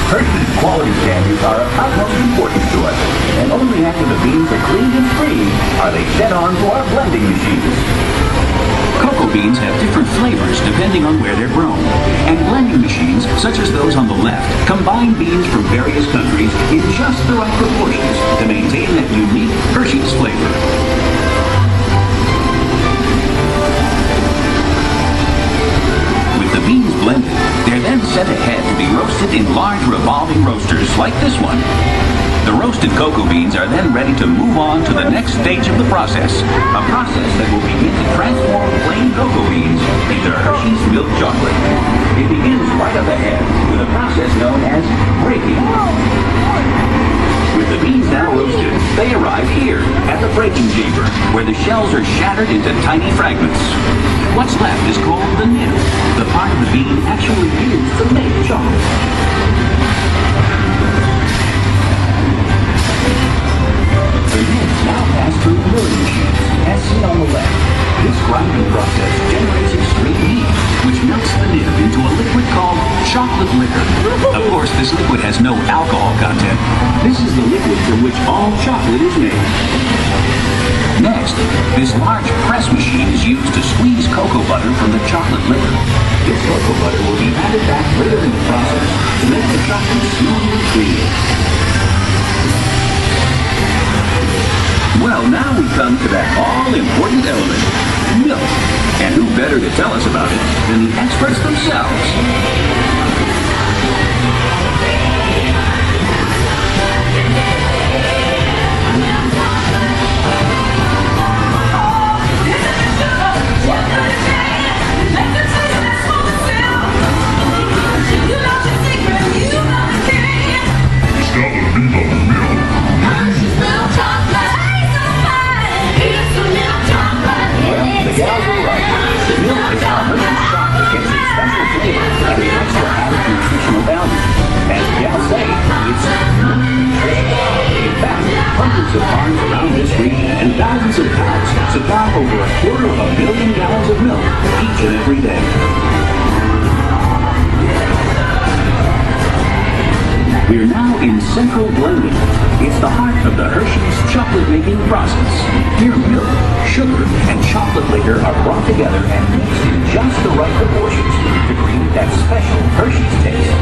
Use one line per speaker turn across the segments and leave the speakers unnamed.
Hershey's quality standards are of utmost importance to us, and only after the beans are cleaned and free are they sent on to our blending machines. Cocoa beans have different flavors depending on where they're grown, and blending machines, such as those on the left, combine beans from various countries in just the right proportions to maintain that unique Hershey's flavor. With the beans blended, they're then sent ahead to be roasted in large revolving roasters like this one. The roasted cocoa beans are then ready to move on to the next stage of the process, a process that will begin to transform plain cocoa beans into Hershey's milk chocolate. It begins right up ahead with a process known as breaking. With the beans now roasted, they arrive here at the breaking chamber, where the shells are shattered into tiny fragments. What's left is called the nib, the part of the bean actually used to make chocolate. The nibs now pass through milling machines, as seen on the left. This grinding process generates extreme heat, which melts the nib into a liquid called chocolate liquor. Of course, this liquid has no alcohol content. This is the liquid from which all chocolate is made. Next, this large press machine is used to squeeze cocoa butter from the chocolate liquor. This cocoa butter will be added back later in the process to make the chocolate smooth and creamy. Well, now we come to that all-important element, milk. And who better to tell us about it than the experts themselves? The gals are right. The milk is how Hershey's chocolate gets its special flavor and the extra added nutritional value. As the gals say, it's nutritious. In fact, hundreds of farms around this region and thousands of cows supply over 250,000 gallons of milk each and every day. We're now in central blending. It's the heart of the Hershey's chocolate-making process. Here, milk, sugar, and chocolate liquor are brought together and mixed in just the right proportions to create that special Hershey's taste.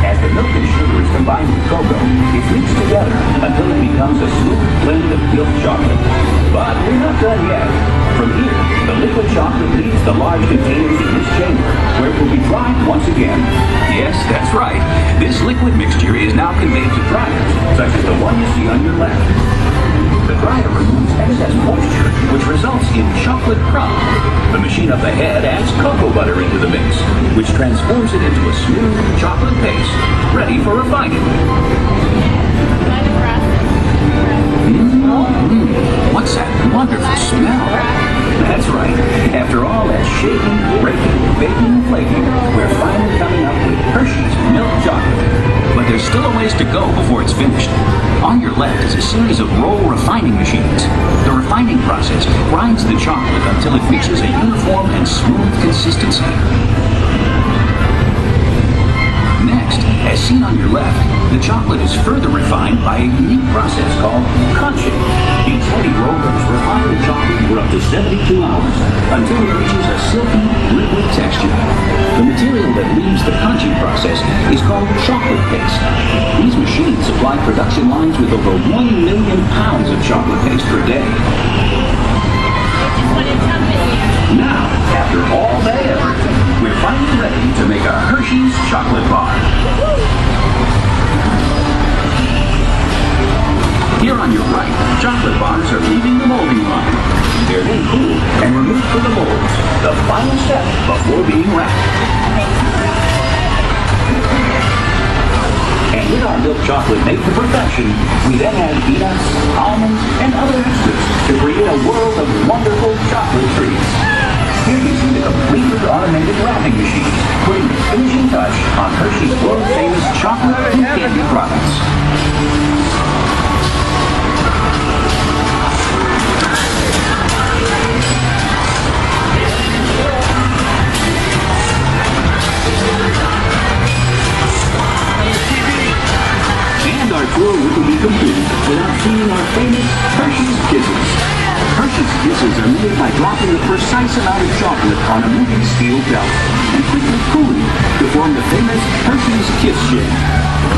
As the milk and sugar is combined with cocoa, it's mixed together until it becomes a smooth blend of milk chocolate. But we're not done yet. From here, the liquid chocolate leaves the large containers in this chamber, where it will be dried once again. Yes, that's right. This liquid mixture is now conveyed to dryers, such as the one you see on your left. The dryer removes excess moisture, which results in chocolate crumb. The machine up ahead adds cocoa butter into the mix, which transforms it into a smooth chocolate paste, ready for refining. What's that wonderful smell? That's right. After all that shaking, breaking, baking, and flaking, we're finally coming up with Hershey's milk chocolate. But there's still a ways to go before it's finished. On your left is a series of roll refining machines. The refining process grinds the chocolate until it reaches a uniform and smooth consistency. Next, as seen on your left, the chocolate is further refined by a unique process called conching. These heavy rollers refine the chocolate for up to 72 hours until it reaches a silky, liquid texture. The material that leaves the conching process is called chocolate paste. These machines supply production lines with over 1 million pounds of chocolate paste per day. Now, after all that effort, we're finally ready to make a Hershey's chocolate bar. Here on your right, chocolate bars are leaving the molding line. They're then cooled and removed from the molds, the final step before being wrapped. And with our milk chocolate made to perfection, we then add peanuts, almonds, and other extras to create a world of wonderful chocolate treats. Here you see the completely automated wrapping machine, putting the finishing touch on Hershey's world-famous chocolate and candy products. without seeing our famous Hershey's Kisses. Hershey's Kisses are made by dropping the precise amount of chocolate on a moving steel belt and quickly cooling to form the famous Hershey's Kiss Shake.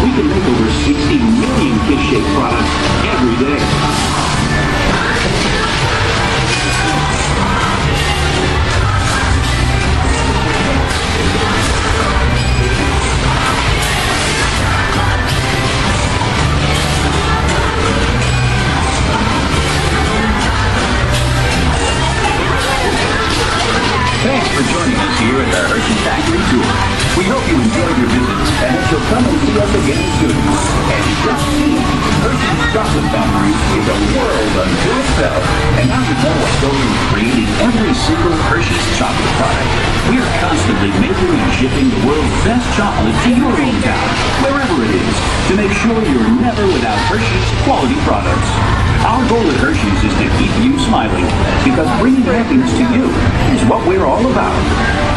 We can make over 60 million Kiss Shake products every day. Thanks for joining us here at the Hershey Factory Tour. We hope you enjoyed your visit and that you'll come and see us again soon. And just see, Hershey's Chocolate Factory is a world unto itself. And now you know what's going into creating every single Hershey's chocolate product. We are constantly making and shipping the world's best chocolate to your hometown, wherever it is, to make sure you're never without Hershey's quality products. Our goal at Hershey's is to keep you smiling, because bringing happiness to you is what we're all about.